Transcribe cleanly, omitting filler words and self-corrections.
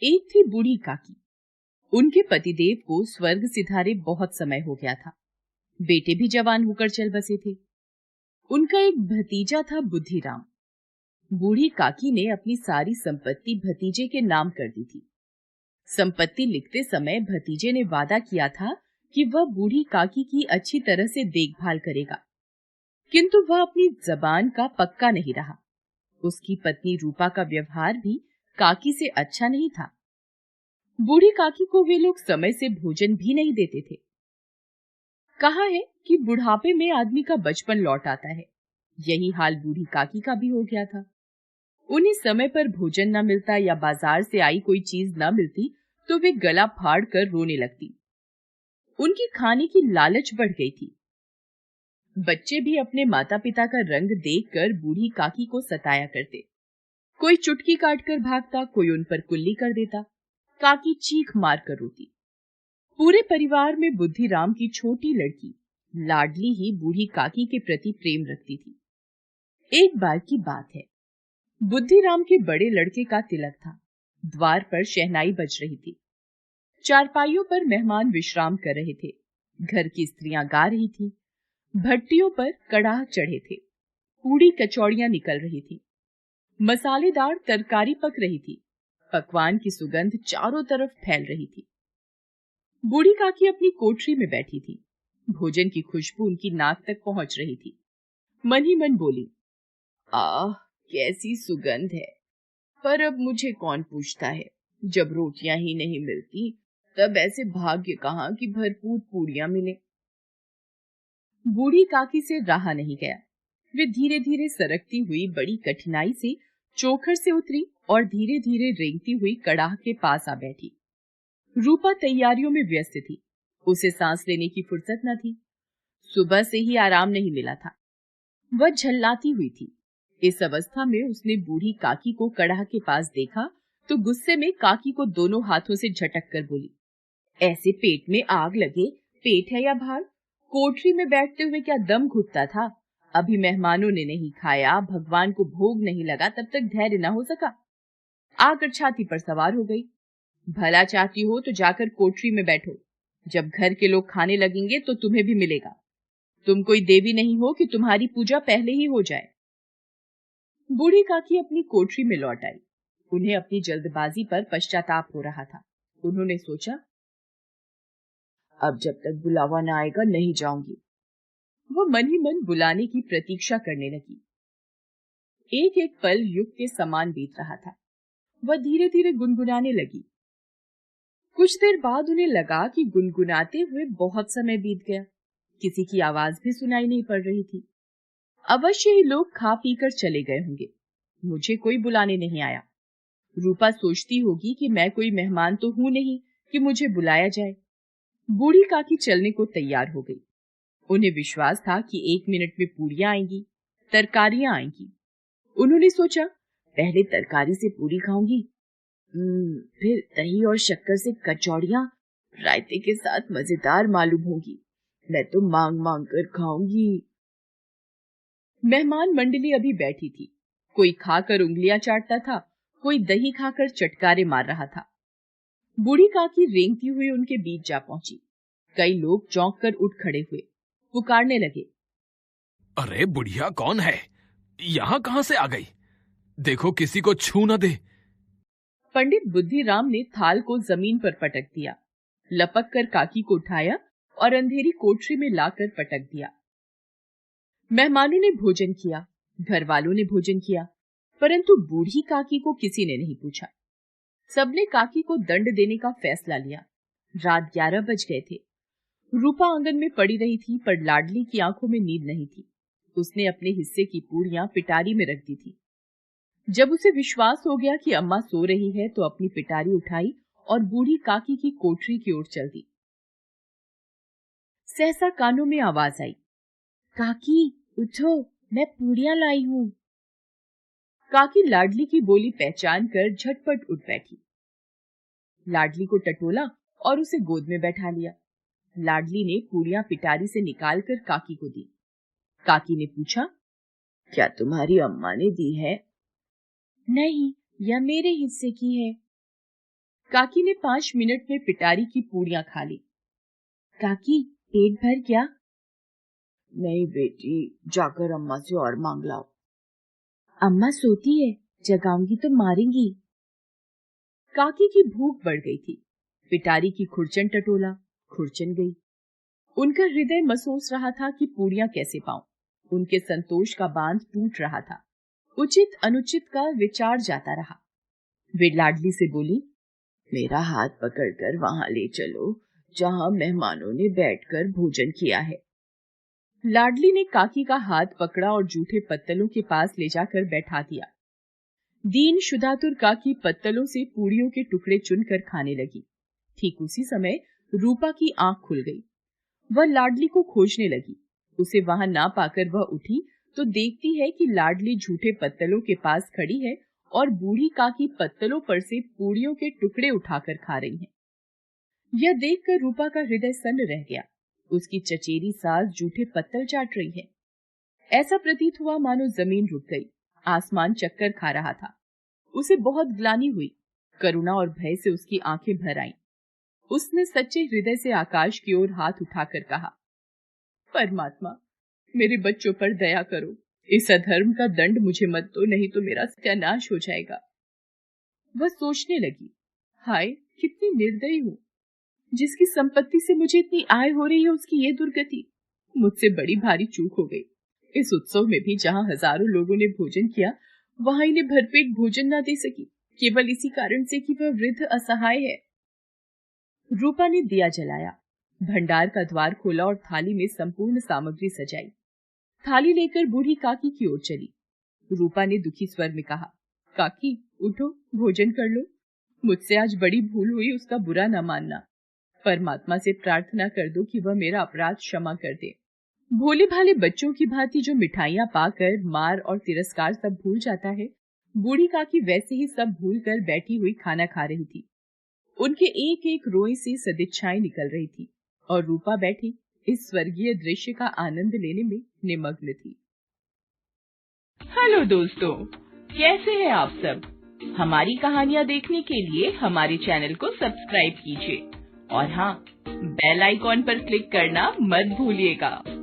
एक थी बूढ़ी काकी। उनके पतिदेव को स्वर्ग सिधारे बहुत समय हो गया था। बेटे भी जवान होकर चल बसे थे। उनका एक भतीजा था बुद्धिराम। बूढ़ी काकी ने अपनी सारी संपत्ति भतीजे के नाम कर दी थी। संपत्ति लिखते समय भतीजे ने वादा किया था कि वह बूढ़ी काकी की अच्छी तरह से देखभाल करेगा, किंतु वह अपनी जबान का पक्का नहीं रहा। उसकी पत्नी रूपा का व्यवहार भी काकी से अच्छा नहीं था। बूढ़ी काकी को वे लोग समय से भोजन भी नहीं देते थे। कहा है कि बुढ़ापे में आदमी का बचपन लौट आता है। यही हाल बूढ़ी काकी का भी हो गया था। उन्हें समय पर भोजन न मिलता या बाजार से आई कोई चीज न मिलती तो वे गला फाड़ कर रोने लगती। उनकी खाने की लालच बढ़ गई थी। बच्चे भी अपने माता पिता का रंग देखकर बूढ़ी काकी को सताया करते। कोई चुटकी काटकर भागता, कोई उन पर कुल्ली कर देता। काकी चीख मार कर रोती। पूरे परिवार में बुद्धिराम की छोटी लड़की लाडली ही बूढ़ी काकी के प्रति प्रेम रखती थी। एक बार की बात है, बुद्धिराम के बड़े लड़के का तिलक था। द्वार पर शहनाई बज रही थी। चारपाइयों पर मेहमान विश्राम कर रहे थे। घर की स्त्रियां गा रही थीं। भट्टियों पर कड़ाह चढ़े थे। पूड़ी कचौड़ियां निकल रही थी। मसालेदार तरकारी पक रही थी। पकवान की सुगंध चारों तरफ फैल रही थी। बूढ़ी काकी अपनी कोठरी में बैठी थी। भोजन की खुशबू उनकी नाक तक पहुंच रही थी। मन ही मन बोली, आह, कैसी सुगंध है। पर अब मुझे कौन पूछता है। जब रोटियां ही नहीं मिलती तब ऐसे भाग्य कहाँ कि भरपूर पूड़ियां मिले। बूढ़ी काकी से रहा नहीं गया। वे धीरे धीरे सरकती हुई बड़ी कठिनाई से चोखर से उतरी और धीरे धीरे रेंगती हुई कड़ाह के पास आ बैठी। रूपा तैयारियों में व्यस्त थी। उसे सांस लेने की फुर्सत न थी। सुबह से ही आराम नहीं मिला था। वह झल्लाती हुई थी। इस अवस्था में उसने बूढ़ी काकी को कड़ाह के पास देखा तो गुस्से में काकी को दोनों हाथों से झटक कर बोली, ऐसे पेट में आग लगे, पेट है या भार? कोठरी में बैठते हुए क्या दम घुटता था? अभी मेहमानों ने नहीं खाया, भगवान को भोग नहीं लगा, तब तक धैर्य न हो सका। आकर छाती पर सवार हो गई। भला चाहती हो तो जाकर कोठरी में बैठो। जब घर के लोग खाने लगेंगे तो तुम्हें भी मिलेगा। तुम कोई देवी नहीं हो कि तुम्हारी पूजा पहले ही हो जाए। बूढ़ी काकी अपनी कोठरी में लौट आई। उन्हें अपनी जल्दबाजी पर पश्चाताप हो रहा था। उन्होंने सोचा, अब जब तक बुलावा न आएगा नहीं जाऊंगी। वो मन ही मन बुलाने की प्रतीक्षा करने लगी। एक एक पल युग के समान बीत रहा था। वह धीरे धीरे गुनगुनाने लगी। कुछ देर बाद उन्हें लगा कि गुनगुनाते हुए बहुत समय बीत गया। किसी की आवाज भी सुनाई नहीं पड़ रही थी। अवश्य ही लोग खा पी कर चले गए होंगे। मुझे कोई बुलाने नहीं आया। रूपा सोचती होगी कि मैं कोई मेहमान तो हूं नहीं कि मुझे बुलाया जाए। बूढ़ी काकी चलने को तैयार हो गई। उन्हें विश्वास था कि 1 मिनट में पूड़ियां आएंगी, तरकारियां आएंगी। उन्होंने सोचा, पहले तरकारी से पूरी खाऊंगी, फिर दही और शक्कर से कचौड़ियां रायते के साथ मजेदार मालूम होगी। मैं तो मांग मांग कर खाऊंगी। मेहमान मंडली अभी बैठी थी। कोई खाकर उंगलियां चाटता था, कोई दही खाकर चटकारे मार रहा था। बूढ़ी काकी रेंगती हुई उनके बीच जा पहुंची। कई लोग चौंक कर उठ खड़े हुए, पुकारने लगे, अरे बुढ़िया कौन है? यहाँ कहाँ से आ गई? देखो किसी को छू न दे। पंडित बुद्धिराम ने थाल को जमीन पर पटक दिया, लपक कर काकी को उठाया और अंधेरी कोठरी में लाकर पटक दिया। मेहमानों ने भोजन किया, घर वालों ने भोजन किया, परंतु बूढ़ी काकी को किसी ने नहीं पूछा। सबने काकी को दंड देने का फैसला लिया। रात 11 बज गए थे। रूपा आंगन में पड़ी रही थी, पर लाडली की आंखों में नींद नहीं थी। उसने अपने हिस्से की पूड़ियां पिटारी में रख दी थी। जब उसे विश्वास हो गया कि अम्मा सो रही है तो अपनी पिटारी उठाई और बूढ़ी काकी की कोठरी की ओर चल दी। सहसा कानों में आवाज आई, काकी उठो, मैं पूड़ियां लाई हूं। काकी लाडली की बोली पहचान कर झटपट उठ बैठी। लाडली को टटोला और उसे गोद में बैठा लिया। लाडली ने पूड़ियां पिटारी से निकालकर काकी को दी। काकी ने पूछा, क्या तुम्हारी अम्मा ने दी है? नहीं, यह मेरे हिस्से की है। काकी ने 5 मिनट में पिटारी की पूड़ियां खा ली। काकी, पेट भर क्या? नहीं बेटी, जाकर अम्मा से और मांग लाओ। अम्मा सोती है, जगाऊंगी तो मारेंगी। काकी की भूख बढ़ गई थी। पिटारी की खुरचन टटोला, खुरचन गई। उनका हृदय महसूस रहा था कि पूड़ियां कैसे पाऊं। उनके संतोष का बांध टूट रहा था। उचित अनुचित का विचार जाता रहा। वे लाडली से बोली, मेरा हाथ पकड़कर वहां ले चलो जहां मेहमानों ने बैठकर भोजन किया है। लाडली ने काकी का हाथ पकड़ा और जूठे पत्तलों के पास ले जाकर बैठा दिया। दीन शुदातुर काकी पत्तलों से पूड़ियों के टुकड़े चुनकर खाने लगी। ठीक उसी समय रूपा की आंख खुल गई। वह लाडली को खोजने लगी। उसे वहां ना पाकर वह उठी तो देखती है कि लाडली झूठे पत्तलों के पास खड़ी है और बूढ़ी काकी पत्तलों पर से पूड़ियों के टुकड़े उठाकर खा रही है। यह देखकर रूपा का हृदय सन्न रह गया। उसकी चचेरी सास झूठे पत्तल चाट रही है। ऐसा प्रतीत हुआ मानो जमीन रुक गई, आसमान चक्कर खा रहा था। उसे बहुत ग्लानि हुई। करुणा और भय से उसकी आंखें भर आईं। उसने सच्चे हृदय से आकाश की ओर हाथ उठाकर कहा, परमात्मा, मेरे बच्चों पर दया करो। इस अधर्म का दंड मुझे मत दो, नहीं तो मेरा सत्यानाश हो जाएगा। वह सोचने लगी, हाय कितनी निर्दयी हूँ। जिसकी संपत्ति से मुझे इतनी आय हो रही है उसकी ये दुर्गति। मुझसे बड़ी भारी चूक हो गई। इस उत्सव में भी जहाँ हजारों लोगों ने भोजन किया, वहां इन्हें भरपेट भोजन न दे सकी, केवल इसी कारण से कि वह वृद्ध असहाय है। रूपा ने दिया जलाया, भंडार का द्वार खोला और थाली में संपूर्ण सामग्री सजाई। थाली लेकर बूढ़ी काकी की ओर चली। रूपा ने दुखी स्वर में कहा, काकी उठो, भोजन कर लो। मुझसे आज बड़ी भूल हुई, उसका बुरा न मानना। परमात्मा से प्रार्थना कर दो कि वह मेरा अपराध क्षमा कर दे। भोले भाले बच्चों की भांति जो मिठाइयां पाकर मार और तिरस्कार सब भूल जाता है, बूढ़ी काकी वैसे ही सब भूल कर बैठी हुई खाना खा रही थी। उनके एक एक रोए से सदिच्छाएं निकल रही थी और रूपा बैठी इस स्वर्गीय दृश्य का आनंद लेने में निमग्न थी। हेलो दोस्तों, कैसे हैं आप सब? हमारी कहानियां देखने के लिए हमारे चैनल को सब्सक्राइब कीजिए और हाँ, बेल आइकॉन पर क्लिक करना मत भूलिएगा।